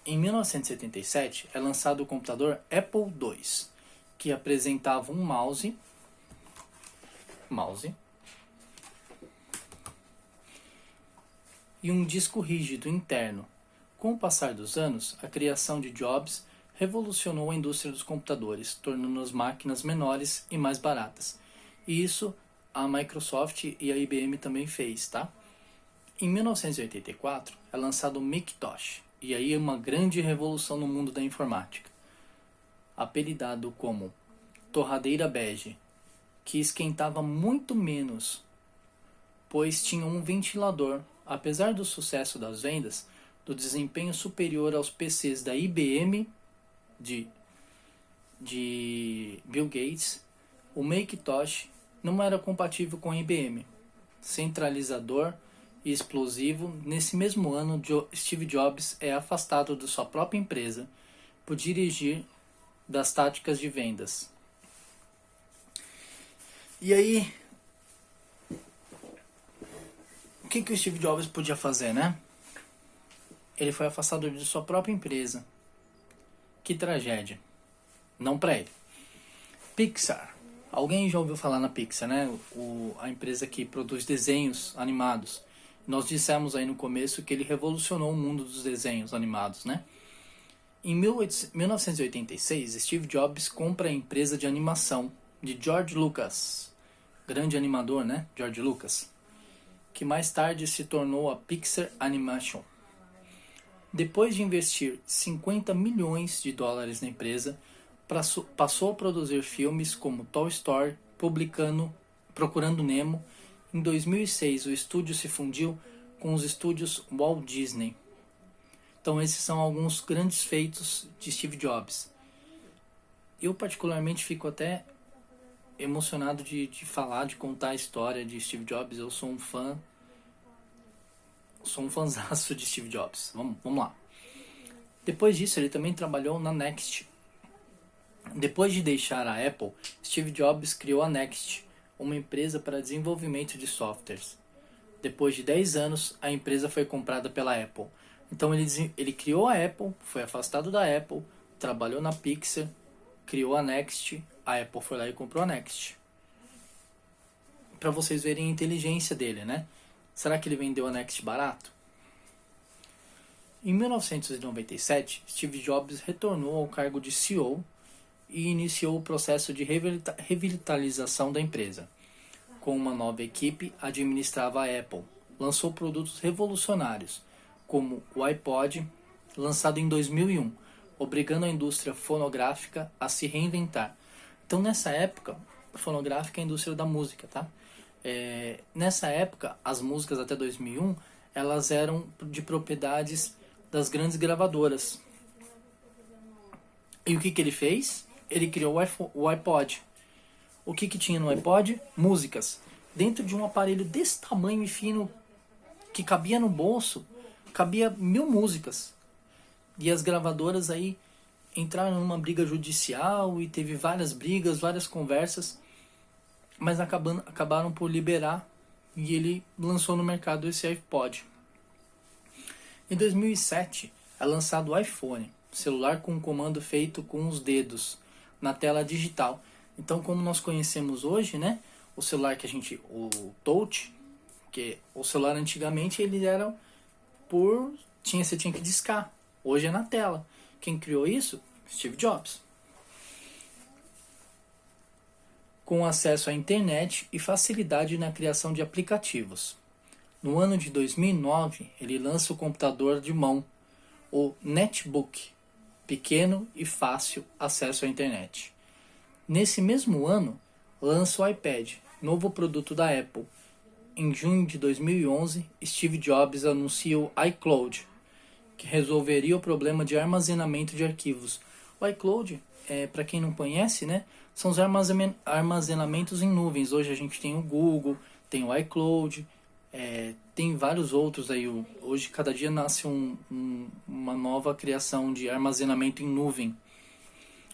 Em 1977 é lançado o computador Apple II, que apresentava um mouse e um disco rígido interno. Com o passar dos anos, a criação de Jobs revolucionou a indústria dos computadores, tornando as máquinas menores e mais baratas. E isso a Microsoft e a IBM também fez, tá? Em 1984 é lançado o Macintosh, e aí é uma grande revolução no mundo da informática. Apelidado como torradeira bege, que esquentava muito menos, pois tinha um ventilador. Apesar do sucesso das vendas, do desempenho superior aos PCs da IBM de Bill Gates, o Macintosh não era compatível com a IBM. Centralizador e explosivo, nesse mesmo ano Steve Jobs é afastado de sua própria empresa por dirigir das táticas de vendas. E aí, o que o Steve Jobs podia fazer, né? Ele foi afastado de sua própria empresa. Que tragédia. Não pra ele. Pixar. Alguém já ouviu falar na Pixar, né? A empresa que produz desenhos animados. Nós dissemos aí no começo que ele revolucionou o mundo dos desenhos animados, né? Em 1986, Steve Jobs compra a empresa de animação de George Lucas. Grande animador, né? George Lucas. Que mais tarde se tornou a Pixar Animation. Depois de investir 50 milhões de dólares na empresa, passou a produzir filmes como Toy Story, Procurando Nemo. Em 2006, o estúdio se fundiu com os estúdios Walt Disney. Então esses são alguns grandes feitos de Steve Jobs. Eu particularmente fico até emocionado de falar, de contar a história de Steve Jobs. Eu sou um fãzaço de Steve Jobs. Vamos lá. Depois disso, ele também trabalhou na Next. Depois de deixar a Apple, Steve Jobs criou a Next, uma empresa para desenvolvimento de softwares. Depois de 10 anos, a empresa foi comprada pela Apple. Então ele criou a Apple, foi afastado da Apple, trabalhou na Pixar, criou a Next, a Apple foi lá e comprou a Next. Para vocês verem a inteligência dele, né? Será que ele vendeu a Next barato? Em 1997, Steve Jobs retornou ao cargo de CEO e iniciou o processo de revitalização da empresa. Com uma nova equipe, administrava a Apple. Lançou produtos revolucionários, como o iPod, lançado em 2001, obrigando a indústria fonográfica a se reinventar. Então, nessa época, a fonográfica é a indústria da música, tá? Nessa época, as músicas até 2001, elas eram de propriedades das grandes gravadoras. E o que ele fez? Ele criou o iPod. O que tinha no iPod? Músicas. Dentro de um aparelho desse tamanho e fino, que cabia no bolso, cabia 1000 músicas. E as gravadoras aí entraram numa briga judicial e teve várias brigas, várias conversas, mas acabaram por liberar e ele lançou no mercado esse iPod. Em 2007 é lançado o iPhone, celular com um comando feito com os dedos, na tela digital. Então, como nós conhecemos hoje, né, o celular o touch, que o celular antigamente ele era você tinha que discar. Hoje é na tela. Quem criou isso? Steve Jobs. Com acesso à internet e facilidade na criação de aplicativos. No ano de 2009, ele lança o computador de mão, o Netbook, pequeno e fácil acesso à internet. Nesse mesmo ano, lança o iPad, novo produto da Apple. Em junho de 2011, Steve Jobs anuncia o iCloud, que resolveria o problema de armazenamento de arquivos. O iCloud, para quem não conhece, né, são os armazenamentos em nuvens. Hoje a gente tem o Google, tem o iCloud, tem vários outros aí. Hoje, cada dia nasce uma nova criação de armazenamento em nuvem.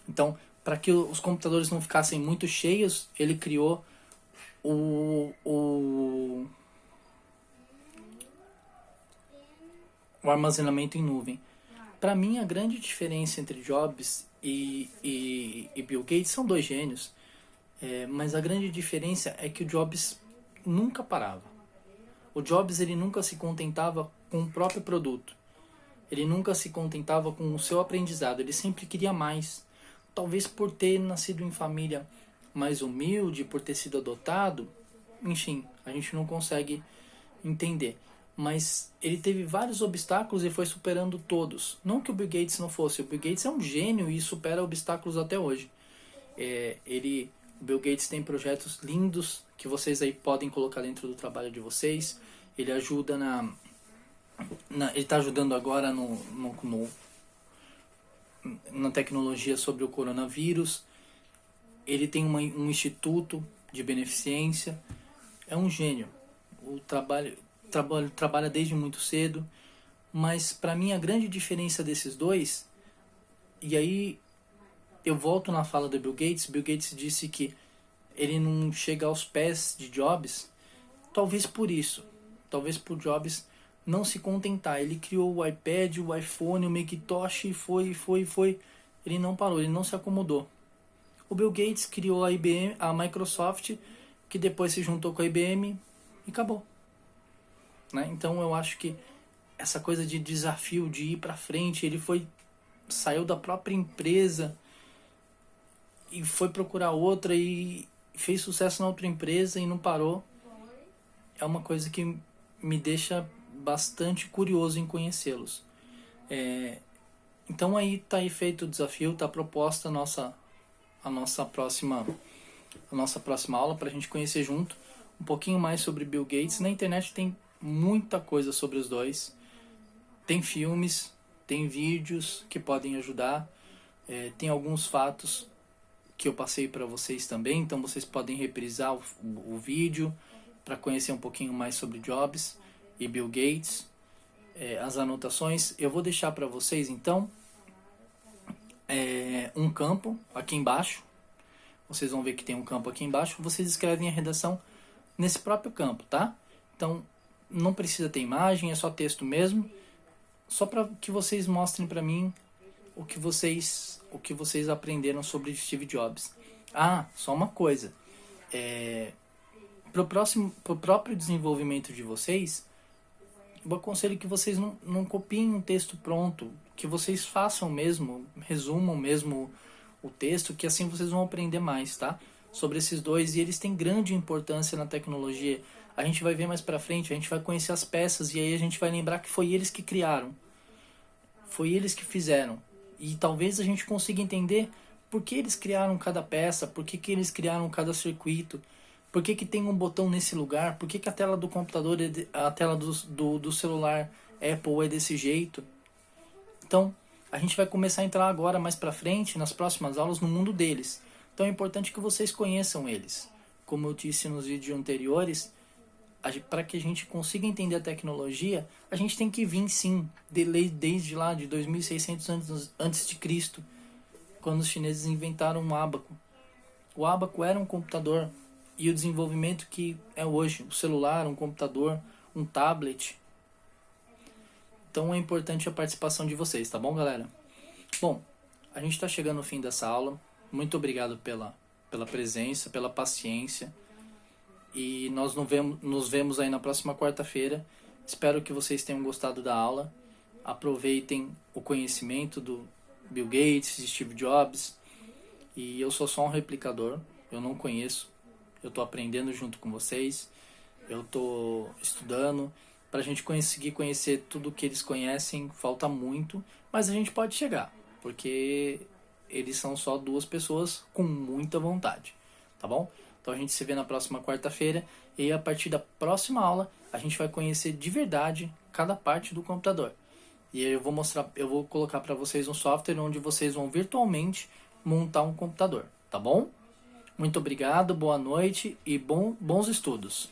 Então, para que os computadores não ficassem muito cheios, ele criou o armazenamento em nuvem. Para mim, a grande diferença entre Jobs e Bill Gates são dois gênios, mas a grande diferença é que o Jobs nunca parava. O Jobs ele nunca se contentava com o próprio produto. Ele nunca se contentava com o seu aprendizado. Ele sempre queria mais. Talvez por ter nascido em família mais humilde, por ter sido adotado, enfim, a gente não consegue entender. Mas ele teve vários obstáculos e foi superando todos. Não que o Bill Gates não fosse. O Bill Gates é um gênio e supera obstáculos até hoje. O Bill Gates tem projetos lindos que vocês aí podem colocar dentro do trabalho de vocês. Ele ajuda ele está ajudando agora na tecnologia sobre o coronavírus. Ele tem um instituto de beneficência. É um gênio. Trabalha desde muito cedo. Mas para mim a grande diferença desses dois, e aí eu volto na fala do Bill Gates. Bill Gates disse que ele não chega aos pés de Jobs, talvez por isso. Talvez por Jobs não se contentar. Ele criou o iPad, o iPhone, o Macintosh e foi. Ele não parou, ele não se acomodou. O Bill Gates criou a IBM, a Microsoft, que depois se juntou com a IBM e acabou. Né? Então eu acho que essa coisa de desafio, de ir para frente, ele saiu da própria empresa e foi procurar outra e fez sucesso na outra empresa e não parou. É uma coisa que me deixa bastante curioso em conhecê-los. Então aí está aí feito o desafio, está proposta a nossa próxima aula para a gente conhecer junto um pouquinho mais sobre Bill Gates. Na internet tem muita coisa sobre os dois. Tem filmes, tem vídeos que podem ajudar, tem alguns fatos que eu passei para vocês também, então vocês podem reprisar o vídeo para conhecer um pouquinho mais sobre Jobs e Bill Gates, as anotações. Eu vou deixar para vocês então um campo aqui embaixo. Vocês vão ver que tem um campo aqui embaixo. Vocês escrevem a redação nesse próprio campo, tá? Então não precisa ter imagem, é só texto mesmo, só para que vocês mostrem para mim o que vocês aprenderam sobre Steve Jobs. Só uma coisa. Pro próprio desenvolvimento de vocês, eu aconselho que vocês não copiem um texto pronto, que vocês façam mesmo, resumam mesmo o texto, que assim vocês vão aprender mais, tá? Sobre esses dois, e eles têm grande importância na tecnologia. A gente vai ver mais pra frente, a gente vai conhecer as peças e aí a gente vai lembrar que foi eles que criaram. Foi eles que fizeram. E talvez a gente consiga entender por que eles criaram cada peça, por que eles criaram cada circuito, por que tem um botão nesse lugar, por que a tela do computador, a tela do celular Apple é desse jeito. Então, a gente vai começar a entrar agora mais pra frente, nas próximas aulas, no mundo deles. Então é importante que vocês conheçam eles. Como eu disse nos vídeos anteriores, para que a gente consiga entender a tecnologia, a gente tem que vir sim, desde lá de 2600 anos antes de Cristo, quando os chineses inventaram o ábaco. O ábaco era um computador, e o desenvolvimento que é hoje, o celular, um computador, um tablet. Então é importante a participação de vocês, tá bom, galera? Bom, a gente está chegando ao fim dessa aula. Muito obrigado pela presença, pela paciência. E nós nos vemos aí na próxima quarta-feira. Espero que vocês tenham gostado da aula. Aproveitem o conhecimento do Bill Gates, de Steve Jobs. E eu sou só um replicador, eu não conheço. Eu estou aprendendo junto com vocês. Eu estou estudando. Para a gente conseguir conhecer tudo que eles conhecem, falta muito. Mas a gente pode chegar, porque eles são só duas pessoas com muita vontade. Tá bom? Então a gente se vê na próxima quarta-feira e a partir da próxima aula a gente vai conhecer de verdade cada parte do computador. E eu vou colocar para vocês um software onde vocês vão virtualmente montar um computador, tá bom? Muito obrigado, boa noite e bons estudos.